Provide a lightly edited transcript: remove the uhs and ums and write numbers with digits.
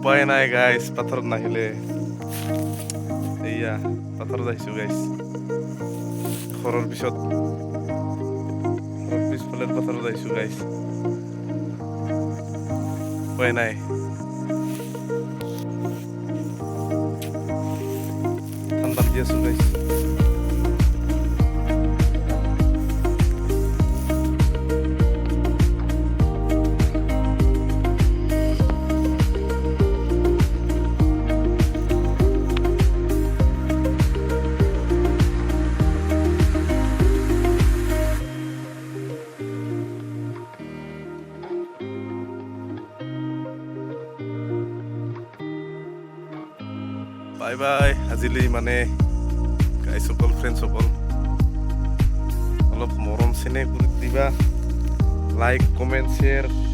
উপায় নাই গাইছ পাথৰত নাহিলে এইয়া পাথৰত আহিছোঁ গাইছ ঘৰৰ পিছফালে পাথৰত আহিছোঁ গাইছ উপায় নাই ঠাণ্ডাত দি আছোঁ গাইছ বাই বাই আজিলৈ মানে গাইসকল ফ্ৰেণ্ডসকল অলপ মৰম চেনেহ কৰি দিবা লাইক কমেণ্ট শ্বেয়াৰ